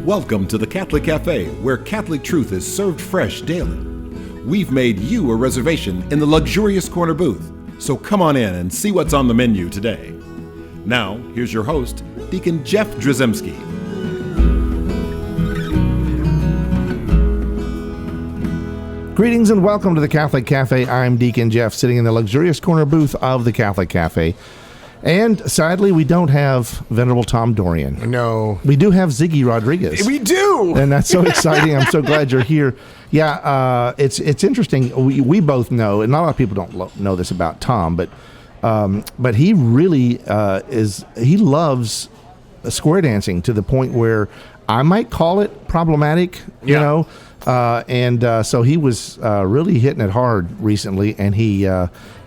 Welcome to the Catholic Cafe, where Catholic truth is served fresh daily. We've made you a reservation in the luxurious corner booth, so come on in and see what's on the menu today. Now, here's your host, Deacon Jeff Drzymski. Greetings and welcome to the Catholic Cafe. I'm Deacon Jeff, sitting in the luxurious corner booth of the Catholic Cafe. And sadly, we don't have Venerable Tom Dorian. No. We do have Ziggy Rodriguez. We do! And that's so exciting. I'm so glad you're here. Yeah, it's interesting. We both know, and not a lot of people don't know this about Tom, but he really he loves square dancing to the point where I might call it problematic, you know. So he was really hitting it hard recently, and he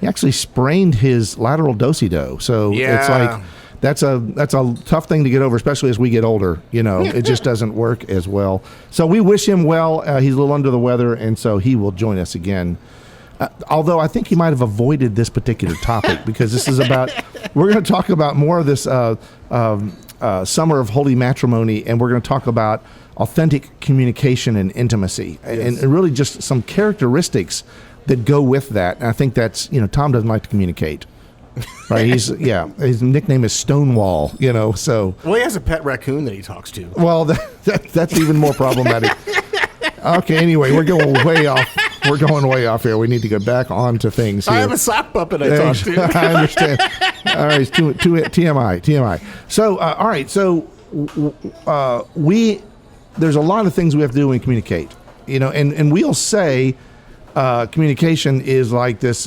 actually sprained his lateral do-si-do. So it's like that's a tough thing to get over, especially as we get older. You know, it just doesn't work as well. So we wish him well. He's a little under the weather, and so he will join us again. Although I think he might have avoided this particular topic because this is about we're going to talk about more of this summer of Holy Matrimony, and we're going to talk about authentic communication and intimacy, and really just some characteristics that go with that. And I think that's, Tom doesn't like to communicate, right? His nickname is Stonewall, so. Well, he has a pet raccoon that he talks to. Well, that's even more problematic. Okay, anyway, we're going way off. We're going way off here. We need to get back on to things here. I have a sock puppet I talk to. I understand. All right, TMI. So, all right, so there's a lot of things we have to do when we communicate, and we'll say communication is like this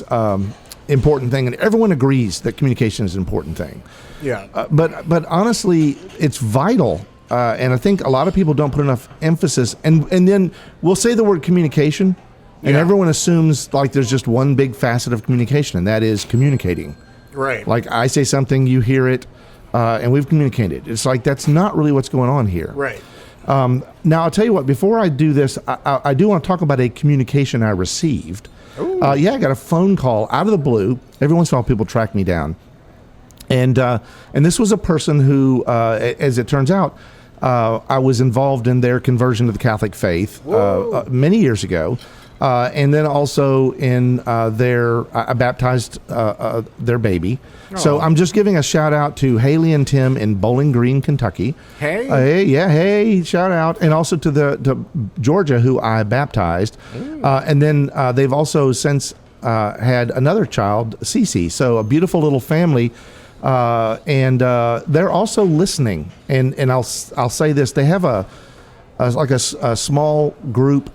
important thing, and everyone agrees that communication is an important thing. Yeah. But honestly, it's vital, and I think a lot of people don't put enough emphasis. And then we'll say the word communication, and everyone assumes like there's just one big facet of communication, and that is communicating. Right. Like I say something, you hear it, and we've communicated. It's like that's not really what's going on here. Right. Now, I'll tell you what, before I do this, I do want to talk about a communication I received. I got a phone call out of the blue. Every once in a while, people track me down. And this was a person who, as it turns out, I was involved in their conversion to the Catholic faith many years ago. And then also in I baptized their baby. So I'm just giving a shout out to Haley and Tim in Bowling Green, Kentucky. Hey, shout out. And also to Georgia, who I baptized. And then they've also since had another child, Cece. So a beautiful little family. And they're also listening. And I'll say this, they have a small group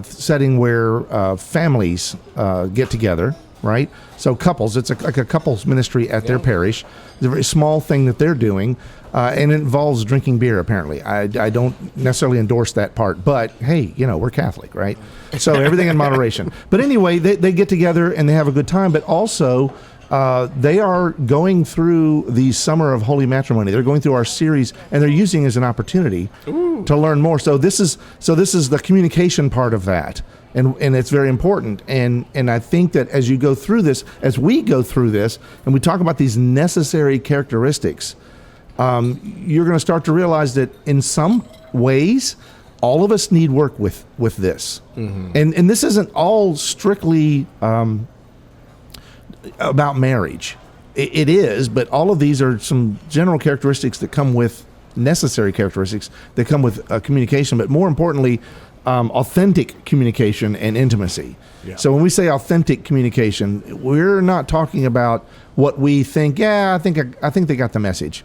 setting where families get together, right? So couples, it's like a couples ministry at their parish. It's a very small thing that they're doing, and it involves drinking beer, apparently. I don't necessarily endorse that part, but hey, we're Catholic, right? So everything in moderation. But anyway, they get together and they have a good time, but also they are going through the summer of Holy Matrimony. They're going through our series, and they're using it as an opportunity to learn more. So this is the communication part of that, and it's very important. And I think that as we go through this, and we talk about these necessary characteristics, you're going to start to realize that in some ways, all of us need work with this, and this isn't all strictly about marriage. It is, but all of these are some general characteristics that come with necessary characteristics that come with communication, but more importantly, authentic communication and intimacy. Yeah. So when we say authentic communication, we're not talking about what we think, I think they got the message.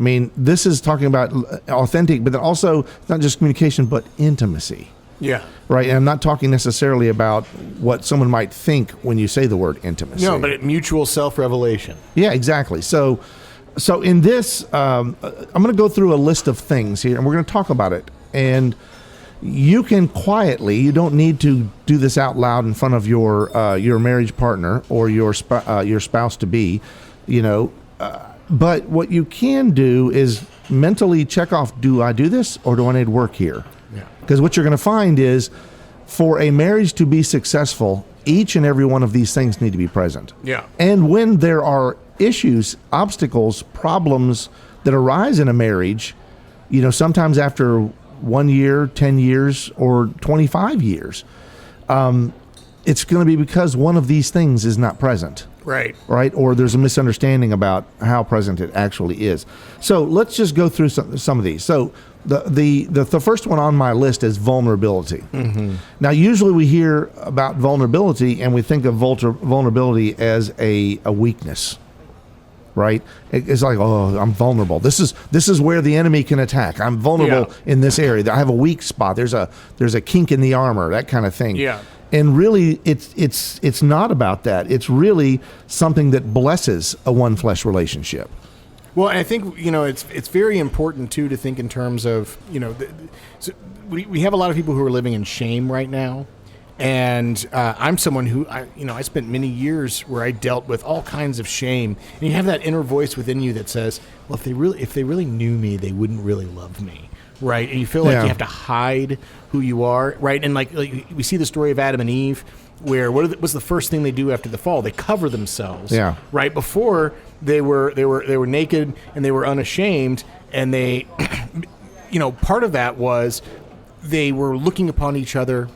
I mean, this is talking about authentic, but then also not just communication, but intimacy. Yeah. Right. And I'm not talking necessarily about what someone might think when you say the word intimacy. No, but mutual self-revelation. Yeah, exactly. So in this, I'm going to go through a list of things here, and we're going to talk about it. And you can quietly, you don't need to do this out loud in front of your marriage partner or your spouse to be, but what you can do is mentally check off, do I do this or do I need work here? Because what you're going to find is for a marriage to be successful, each and every one of these things need to be present. Yeah. And when there are issues, obstacles, problems that arise in a marriage, sometimes after 1 year, 10 years, or 25 years, it's going to be because one of these things is not present. Right. Right? Or there's a misunderstanding about how present it actually is. So let's just go through some of these. So the first one on my list is vulnerability. Mm-hmm. Now, usually we hear about vulnerability and we think of vulnerability as a weakness. Right? It's like, oh, I'm vulnerable. This is where the enemy can attack. I'm vulnerable in this area. I have a weak spot. There's a kink in the armor, that kind of thing. Yeah. And really, it's not about that. It's really something that blesses a one flesh relationship. Well, I think it's very important too to think in terms of so we have a lot of people who are living in shame right now, and I'm someone who I spent many years where I dealt with all kinds of shame, and you have that inner voice within you that says, well, if they really knew me, they wouldn't really love me. Right, and you feel like you have to hide who you are, right? And like we see the story of Adam and Eve, where what's the first thing they do after the fall? They cover themselves. Yeah. Right before they were naked and they were unashamed, and they, part of that was they were looking upon each other.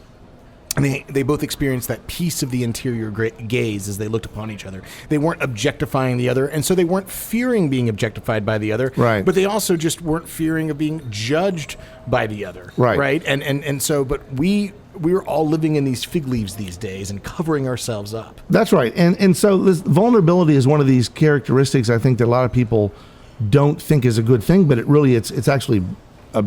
And they both experienced that peace of the interior gaze as they looked upon each other. They weren't objectifying the other, and so they weren't fearing being objectified by the other. Right. But they also just weren't fearing of being judged by the other. Right. Right. And so, but we're all living in these fig leaves these days and covering ourselves up. That's right. And so this vulnerability is one of these characteristics I think that a lot of people don't think is a good thing, but it's actually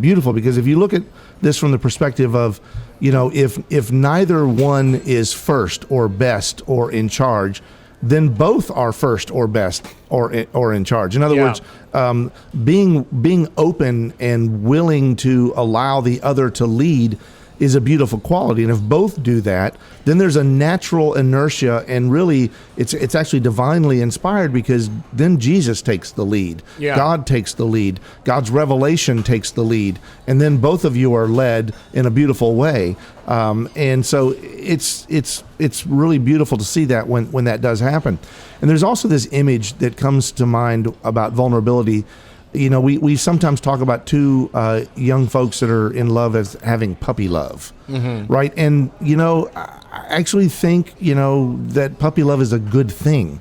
beautiful, because if you look at this from the perspective of, if neither one is first or best or in charge, then both are first or best or in charge. In other words, being open and willing to allow the other to lead is a beautiful quality. And if both do that, then there's a natural inertia, and really it's actually divinely inspired, because then Jesus takes the lead. Yeah. God takes the lead. God's revelation takes the lead. And then both of you are led in a beautiful way. And so it's really beautiful to see that when that does happen. And there's also this image that comes to mind about vulnerability. We sometimes talk about two young folks that are in love as having puppy love, right? And, I actually think, that puppy love is a good thing.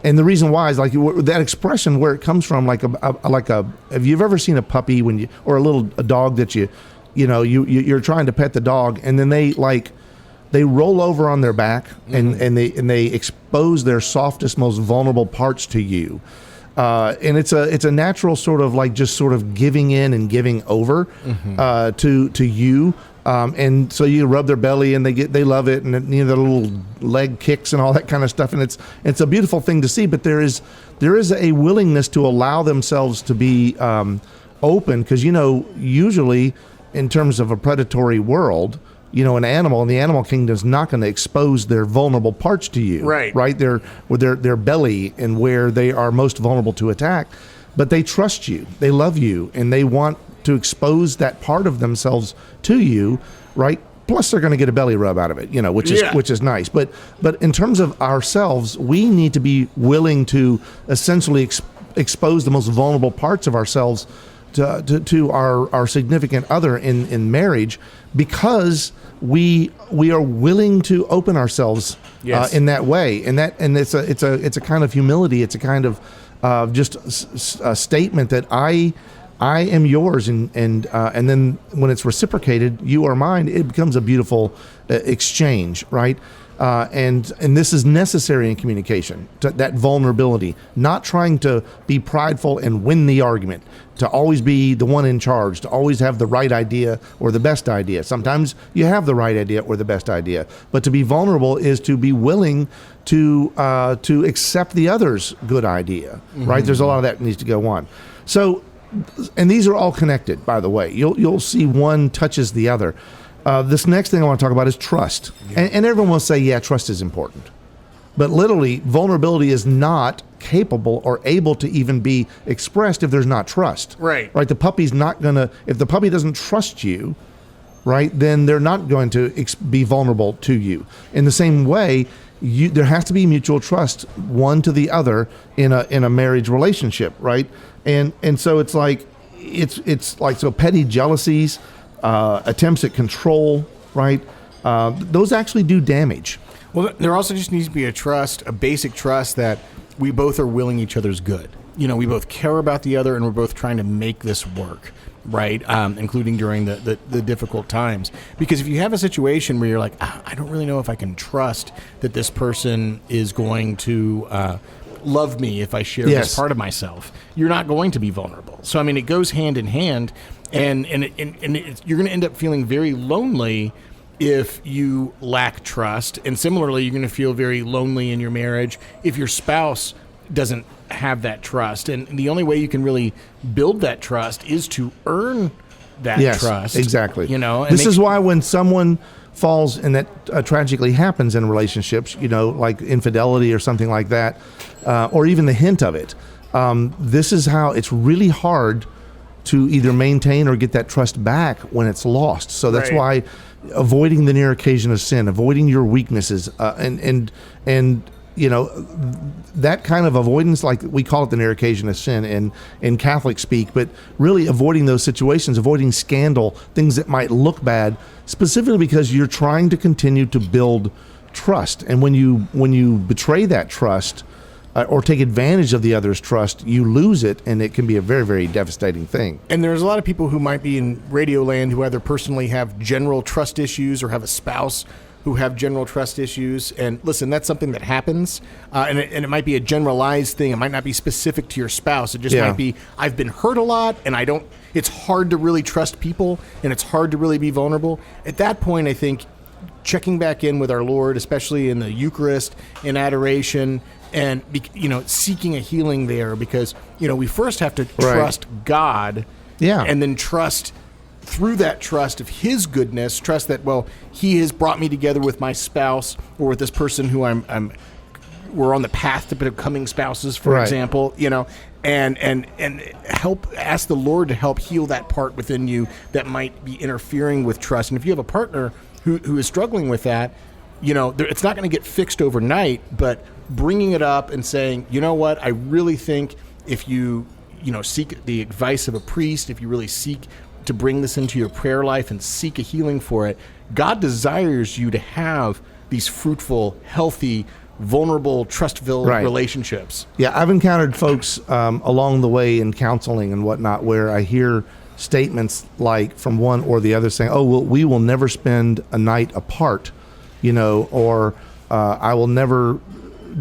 And the reason why is like that expression, where it comes from, like have you ever seen a puppy or a dog that you're trying to pet the dog, and then they roll over on their back and they expose their softest, most vulnerable parts to you. And it's a natural sort of giving in and giving over to you, and so you rub their belly and they love it, and their little leg kicks and all that kind of stuff, and it's a beautiful thing to see. But there is a willingness to allow themselves to be open, because usually in terms of a predatory world, an animal in the animal kingdom is not going to expose their vulnerable parts to you. Right. Their belly and where they are most vulnerable to attack. But they trust you, they love you, and they want to expose that part of themselves to you, right? Plus they're going to get a belly rub out of it, which is nice. But in terms of ourselves, we need to be willing to essentially expose the most vulnerable parts of ourselves to our significant other in marriage, because we are willing to open ourselves in that way, and it's a kind of humility. It's a kind of just a statement that I am yours, and then when it's reciprocated, you are mine. It becomes a beautiful exchange, right? And this is necessary in communication, that vulnerability, not trying to be prideful and win the argument, to always be the one in charge, to always have the right idea or the best idea. Sometimes you have the right idea or the best idea, but to be vulnerable is to be willing to accept the other's good idea, right? There's a lot of that needs to go on. So, and these are all connected, by the way. You'll see one touches the other. This next thing I want to talk about is trust. And everyone will say, yeah, trust is important. But literally, vulnerability is not capable or able to even be expressed if there's not trust. Right. The puppy's not going to, if the puppy doesn't trust you, right, then they're not going to be vulnerable to you. In the same way, there has to be mutual trust, one to the other, in a marriage relationship, right? And so it's like, it's like, so petty jealousies, attempts at control, right? Those actually do damage. Well, there also just needs to be a basic trust that we both are willing each other's good. We both care about the other, and we're both trying to make this work, right? Including during the difficult times. Because if you have a situation where you're like, I don't really know if I can trust that this person is going to love me if I share this part of myself, you're not going to be vulnerable. So, I mean, it goes hand in hand, and you're going to end up feeling very lonely if you lack trust. And similarly, you're going to feel very lonely in your marriage if your spouse doesn't have that trust. And the only way you can really build that trust is to earn that trust. Exactly. And this is why when someone falls, and that tragically happens in relationships, like infidelity or something like that, or even the hint of it, this is how it's really hard to either maintain or get that trust back when it's lost. So that's why avoiding the near occasion of sin, avoiding your weaknesses, and that kind of avoidance, like we call it the near occasion of sin in Catholic speak, but really avoiding those situations, avoiding scandal, things that might look bad, specifically because you're trying to continue to build trust. And when you betray that trust, or take advantage of the other's trust, you lose it, and it can be a very, very devastating thing. And there's a lot of people who might be in radio land who either personally have general trust issues or have a spouse who have general trust issues. And listen, that's something that happens, and it might be a generalized thing. It might not be specific to your spouse. It just might be, I've been hurt a lot, and it's hard to really trust people, and it's hard to really be vulnerable. At that point, I think checking back in with our Lord, especially in the Eucharist, in adoration, and seeking a healing there, because we first have to trust God, and then trust through that trust of His goodness, trust that He has brought me together with my spouse, or with this person who we're on the path to becoming spouses, for example, and ask the Lord to help heal that part within you that might be interfering with trust. And if you have a partner who is struggling with that, it's not going to get fixed overnight, but bringing it up and saying, you know what, I really think if you seek the advice of a priest, if you really seek to bring this into your prayer life and seek a healing for it, God desires you to have these fruitful, healthy, vulnerable, trust-filled relationships. Yeah, I've encountered folks along the way in counseling and whatnot where I hear statements like from one or the other saying, we will never spend a night apart, or I will never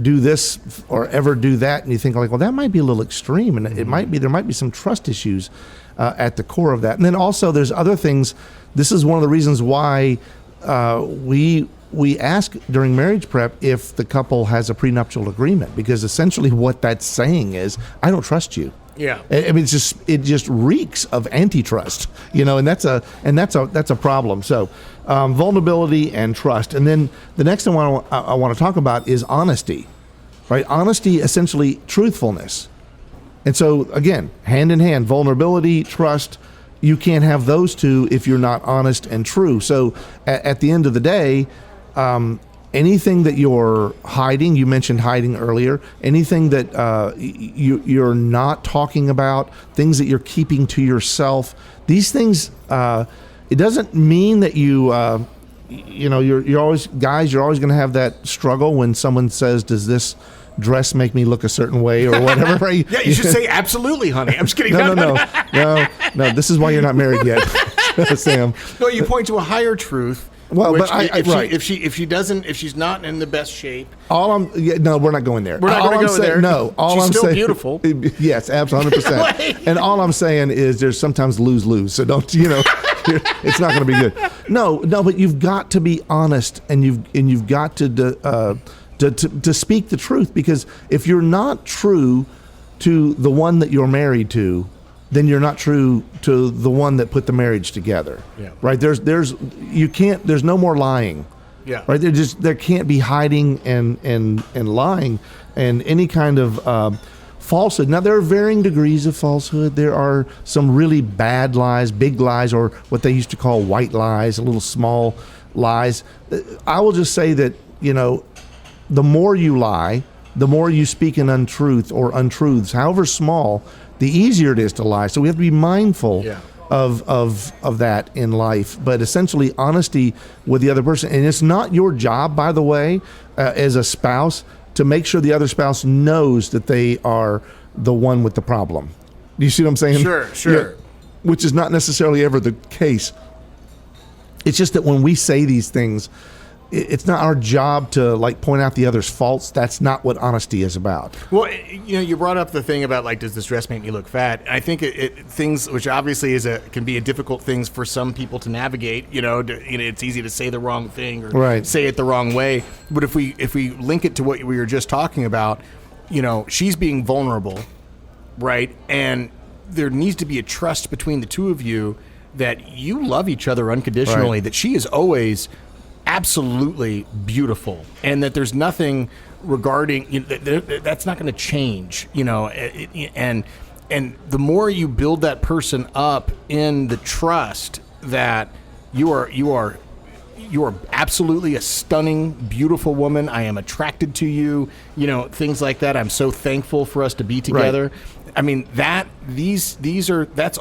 do this or ever do that. And you think like, that might be a little extreme, and there might be some trust issues at the core of that. And then also there's other things. This is one of the reasons why we ask during marriage prep if the couple has a prenuptial agreement, because essentially what that's saying is, I don't trust you. Yeah, I mean, it just reeks of antitrust, and that's a problem. So, vulnerability and trust, and then the next thing I want to talk about is honesty, right? Honesty, essentially truthfulness, and so again, hand in hand, vulnerability, trust. You can't have those two if you're not honest and true. So, at the end of the day, anything that you're hiding, you mentioned hiding earlier, anything that you're not talking about, things that you're keeping to yourself, these things, it doesn't mean that you're always, guys, you're always going to have that struggle when someone says, does this dress make me look a certain way or whatever, right? Yeah, you should say absolutely, honey. I'm just kidding. No, this is why you're not married yet, Sam. No, you point to a higher truth. Well, which, but if she's not in the best shape, we're not going there. We're not going to go there. No, she's still beautiful. Yes, absolutely, 100%. And all I'm saying is, there's sometimes lose. So don't, it's not going to be good. No, but you've got to be honest, and you've got to speak the truth, because if you're not true to the one that you're married to, then you're not true to the one that put the marriage together. Yeah. Right? There's no more lying. Yeah. Right? There can't be hiding and lying and any kind of falsehood. Now, there are varying degrees of falsehood. There are some really bad lies, big lies, or what they used to call white lies, little small lies. I will just say that, the more you lie, the more you speak an untruth or untruths, however small, the easier it is to lie. So we have to be mindful Yeah. of that in life, but essentially honesty with the other person. And it's not your job, by the way, as a spouse, to make sure the other spouse knows that they are the one with the problem. Do you see what I'm saying? Sure. Yeah, which is not necessarily ever the case. It's just that when we say these things, it's not our job to like point out the other's faults. That's not what honesty is about. Well, you brought up the thing about like, does this dress make me look fat? I think things which obviously can be a difficult things for some people to navigate. It's easy to say the wrong thing or say it the wrong way. But if we link it to what we were just talking about, she's being vulnerable, right? And there needs to be a trust between the two of you that you love each other unconditionally. Right. That she is always absolutely beautiful, and that there's nothing regarding that's not going to change, and the more you build that person up in the trust that you are absolutely a stunning, beautiful woman. I am attracted to you, things like that. I'm so thankful for us to be together. Right. I mean, that's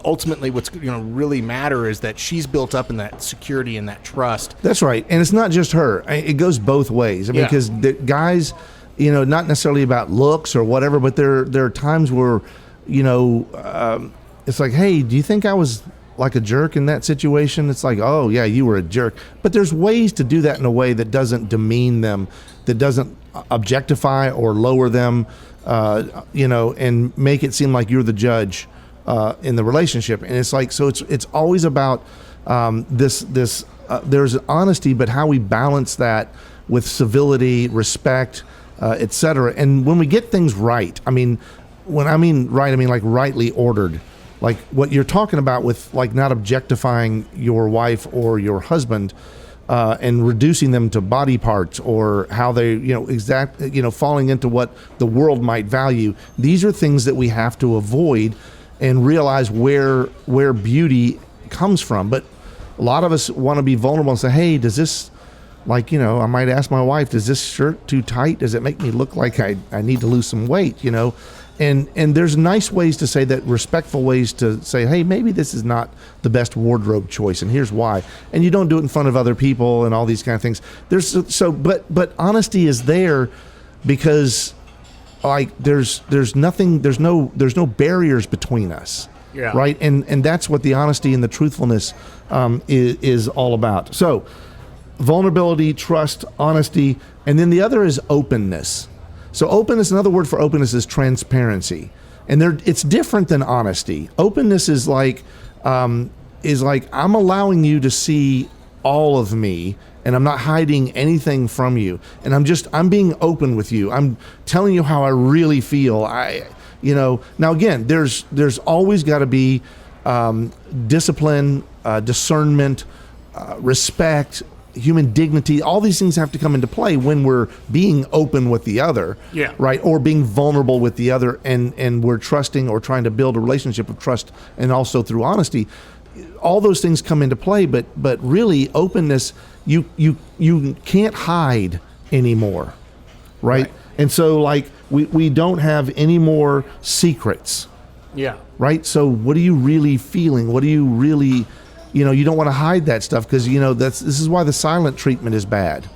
ultimately what's really matter, is that she's built up in that security and that trust. That's right. And it's not just her. It goes both ways. I mean, because the guys, not necessarily about looks or whatever, but there are times where, it's like, hey, do you think I was like a jerk in that situation? It's like, oh yeah, you were a jerk. But there's ways to do that in a way that doesn't demean them, that doesn't objectify or lower them, and make it seem like you're the judge in the relationship. And it's like, so it's always about there's honesty, but how we balance that with civility, respect, etc. And when we get things right, I mean, when I mean right, I mean like rightly ordered. Like what you're talking about with like not objectifying your wife or your husband, and reducing them to body parts or how they, falling into what the world might value. These are things that we have to avoid and realize where beauty comes from. But a lot of us want to be vulnerable and say, hey, does this, I might ask my wife, does this shirt too tight? Does it make me look like I need to lose some weight, And there's nice ways to say that, respectful ways to say, hey, maybe this is not the best wardrobe choice, and here's why. And you don't do it in front of other people and all these kind of things. But honesty is there because there's no barriers between us. Yeah. Right. And that's what the honesty and the truthfulness is all about. So vulnerability, trust, honesty, and then the other is openness. So openness, another word for openness is transparency. And it's different than honesty. Openness is like I'm allowing you to see all of me, and I'm not hiding anything from you. And I'm being open with you. I'm telling you how I really feel. Now again, there's always got to be discipline, discernment, respect, human dignity. All these things have to come into play when we're being open with the other, right? Or being vulnerable with the other, and we're trusting or trying to build a relationship of trust, and also through honesty. All those things come into play, but really openness, you can't hide anymore, right? And so like we don't have any more secrets, right? So what are you really feeling? What are you really, you don't want to hide that stuff, because this is why the silent treatment is bad.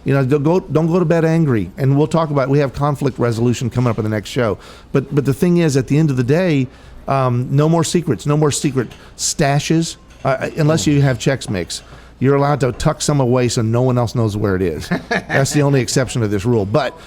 Don't go to bed angry. And we'll talk about, we have conflict resolution coming up in the next show. But the thing is, at the end of the day, no more secrets, no more secret stashes, unless you have Chex Mix. You're allowed to tuck some away so no one else knows where it is. That's the only exception to this rule. But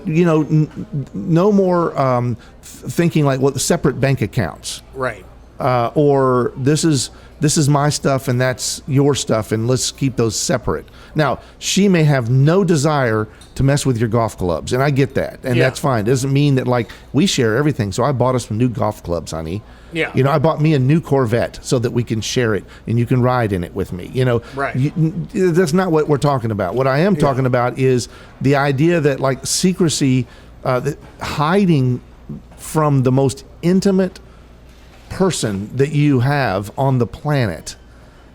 no more thinking like, well, separate bank accounts, right? Or this is my stuff and that's your stuff, and let's keep those separate. Now, she may have no desire to mess with your golf clubs, and I get that, and that's fine. It doesn't mean that like we share everything. So I bought us some new golf clubs, honey. I bought me a new Corvette so that we can share it and you can ride in it with me. Right. That's not what we're talking about. What I am talking about is the idea that like secrecy, hiding from the most intimate person that you have on the planet,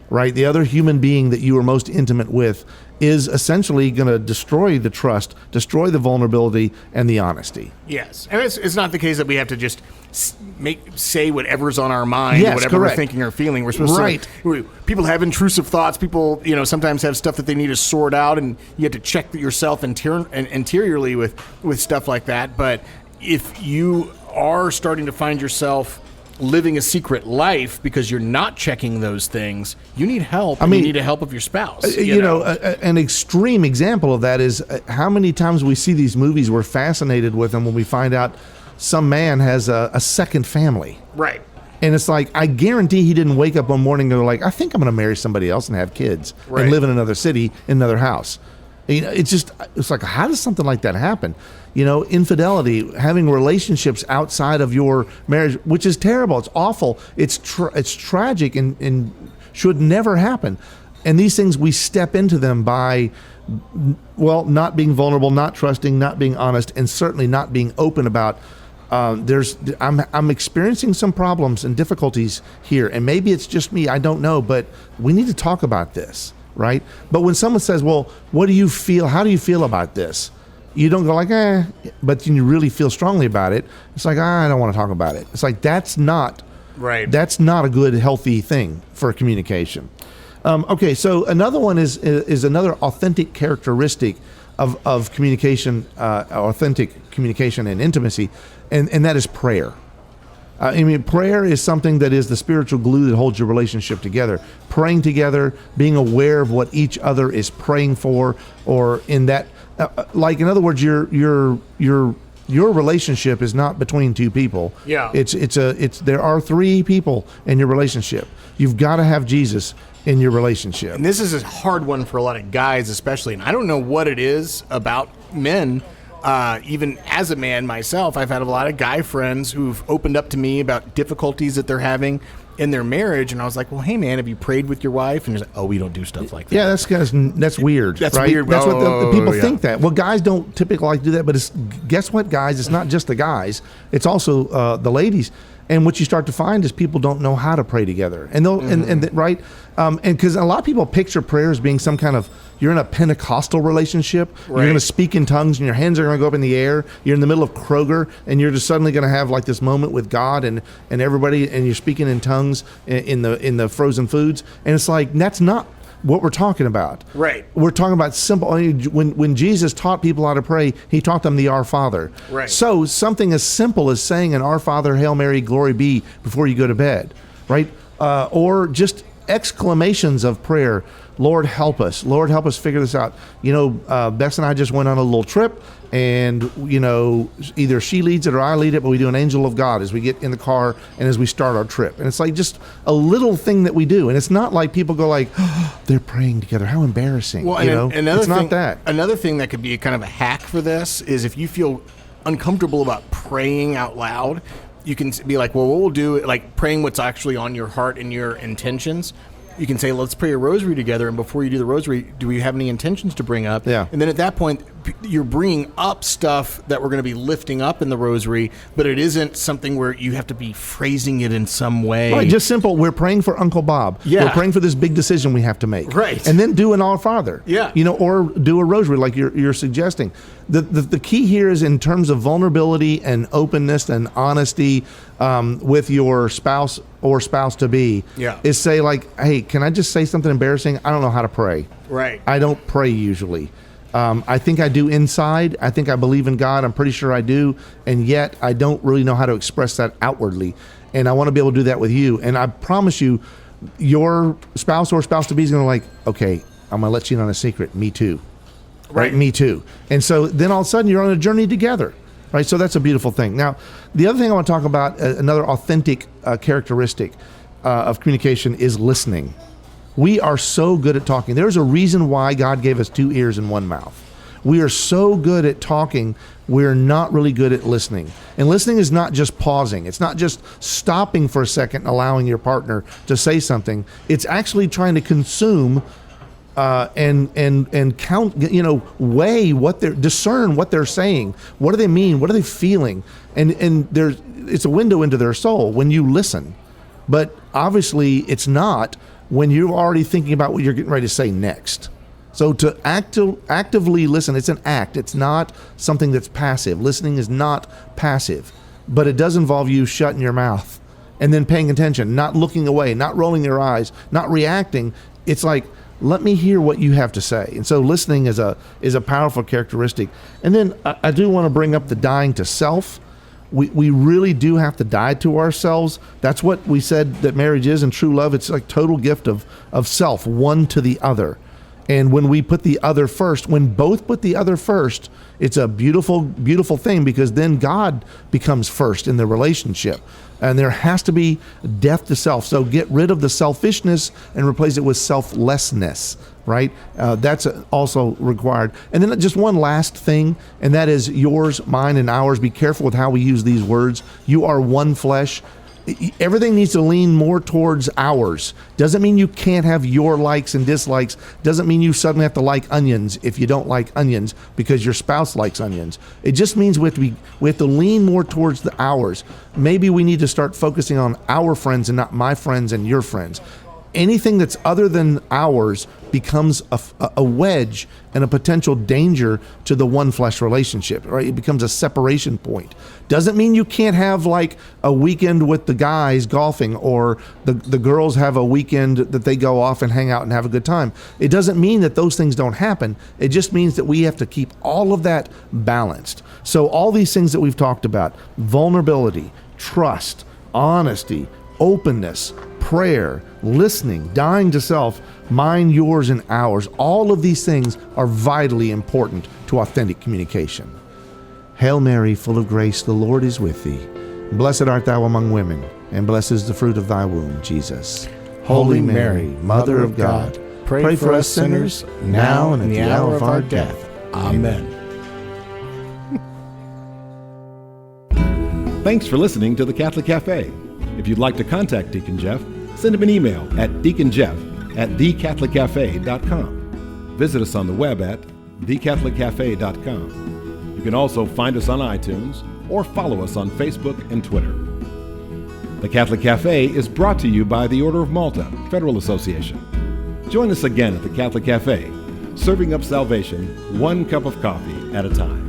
right? The other human being that you are most intimate with, is essentially going to destroy the trust, destroy the vulnerability, and the honesty. Yes, and it's not the case that we have to just say whatever's on our mind, Yes, whatever correct. we're thinking or feeling. We're supposed Right. to. People have intrusive thoughts. People, sometimes have stuff that they need to sort out, and you have to check yourself interiorly with stuff like that. But if you are starting to find yourself living a secret life because you're not checking those things, you need help. You need the help of your spouse. An extreme example of that is how many times we see these movies, we're fascinated with them when we find out some man has a second family. Right. And it's like, I guarantee he didn't wake up one morning and go like, I think I'm going to marry somebody else and have kids and live in another city, in another house. It's like, how does something like that happen? Infidelity, having relationships outside of your marriage, which is terrible. It's awful. It's tragic and should never happen. And these things, we step into them by, not being vulnerable, not trusting, not being honest, and certainly not being open about. I'm experiencing some problems and difficulties here, and maybe it's just me. I don't know, but we need to talk about this, right? But when someone says, "Well, what do you feel? How do you feel about this?" You don't go like, but you really feel strongly about it. It's like, I don't want to talk about it. It's like, that's not right. That's not a good, healthy thing for communication. Okay, so another one is another authentic characteristic of communication, authentic communication and intimacy, and that is prayer. Prayer is something that is the spiritual glue that holds your relationship together. Praying together, being aware of what each other is praying for, or in that, in other words, your relationship is not between two people. Yeah, there are three people in your relationship. You've got to have Jesus in your relationship. And this is a hard one for a lot of guys, especially. And I don't know what it is about men. Even as a man myself, I've had a lot of guy friends who've opened up to me about difficulties that they're having in their marriage, and I was like, "Well, hey man, have you prayed with your wife?" And he's like, "Oh, we don't do stuff like that." Yeah, that's weird. That's right? weird. That's what the people think that. Well, guys don't typically like to do that, but guess what, guys? It's not just the guys; it's also the ladies. And what you start to find is people don't know how to pray together, and they'll right, and because a lot of people picture prayer as being some kind of, you're in a Pentecostal relationship, You're going to speak in tongues, and your hands are going to go up in the air. You're in the middle of Kroger, and you're just suddenly going to have like this moment with God and everybody, and you're speaking in tongues in the frozen foods, and it's like, that's not what we're talking about. Right. We're talking about simple. When Jesus taught people how to pray, he taught them the Our Father. Right. So something as simple as saying an Our Father, Hail Mary, Glory be before you go to bed, right? Or just exclamations of prayer. Lord, help us. Lord, help us figure this out. Bess and I just went on a little trip, and, either she leads it or I lead it, but we do an angel of God as we get in the car and as we start our trip. And it's like just a little thing that we do. And it's not like people go like, oh, they're praying together. How embarrassing. Well, it's not that. Another thing that could be kind of a hack for this is if you feel uncomfortable about praying out loud, you can be like, well, what we'll do, like praying what's actually on your heart and your intentions. You can say, let's pray a rosary together, and before you do the rosary, do we have any intentions to bring up? Yeah. And then at that point, you're bringing up stuff that we're going to be lifting up in the rosary, but it isn't something where you have to be phrasing it in some way. Right, just simple. We're praying for Uncle Bob. Yeah. We're praying for this big decision we have to make. Right. And then do an Our Father. Yeah. Or do a rosary like you're suggesting. The key here is in terms of vulnerability and openness and honesty with your spouse or spouse-to-be, is say like, hey, can I just say something embarrassing? I don't know how to pray. Right. I don't pray usually. I think I do inside. I think I believe in God. I'm pretty sure I do. And yet I don't really know how to express that outwardly. And I want to be able to do that with you. And I promise you, your spouse or spouse-to-be is going to like, okay, I'm going to let you in on a secret. Me too. Right? Me too. And so then all of a sudden you're on a journey together. Right? So that's a beautiful thing. Now, the other thing I want to talk about, another authentic characteristic of communication is listening. We are so good at talking. There's a reason why God gave us 2 ears and 1 mouth. We are so good at talking, we're not really good at listening. And listening is not just pausing. It's not just stopping for a second and allowing your partner to say something. It's actually trying to consume and count, weigh discern what they're saying. What do they mean? What are they feeling? And it's a window into their soul when you listen. But obviously it's not when you're already thinking about what you're getting ready to say next. So to actively listen, it's an act. It's not something that's passive. Listening is not passive, but it does involve you shutting your mouth and then paying attention, not looking away, not rolling your eyes, not reacting. It's like, let me hear what you have to say. And so listening is a powerful characteristic. And then I do want to bring up the dying to self. We really do have to die to ourselves. That's what we said that marriage is in true love. It's like total gift of self, one to the other. And when we put the other first, when both put the other first, it's a beautiful, beautiful thing, because then God becomes first in the relationship. And there has to be death to self. So get rid of the selfishness and replace it with selflessness, right? That's also required. And then just one last thing, and that is yours, mine, and ours. Be careful with how we use these words. You are one flesh. Everything needs to lean more towards ours. Doesn't mean you can't have your likes and dislikes. Doesn't mean you suddenly have to like onions if you don't like onions because your spouse likes onions. It just means we have to lean more towards the ours. Maybe we need to start focusing on our friends and not my friends and your friends. Anything that's other than ours becomes a wedge and a potential danger to the one flesh relationship, right? It becomes a separation point. Doesn't mean you can't have like a weekend with the guys golfing, or the girls have a weekend that they go off and hang out and have a good time. It doesn't mean that those things don't happen. It just means that we have to keep all of that balanced. So all these things that we've talked about: vulnerability, trust, honesty, openness, prayer, listening, dying to self, mine, yours, and ours. All of these things are vitally important to authentic communication. Hail Mary, full of grace, the Lord is with thee. Blessed art thou among women, and blessed is the fruit of thy womb, Jesus. Holy Mary, Mother of God, pray for us sinners, now and at the hour of our death. Amen. Thanks for listening to the Catholic Cafe. If you'd like to contact Deacon Jeff, send him an email at deaconjeff@thecatholiccafe.com. Visit us on the web at thecatholiccafe.com. You can also find us on iTunes or follow us on Facebook and Twitter. The Catholic Cafe is brought to you by the Order of Malta Federal Association. Join us again at the Catholic Cafe, serving up salvation one cup of coffee at a time.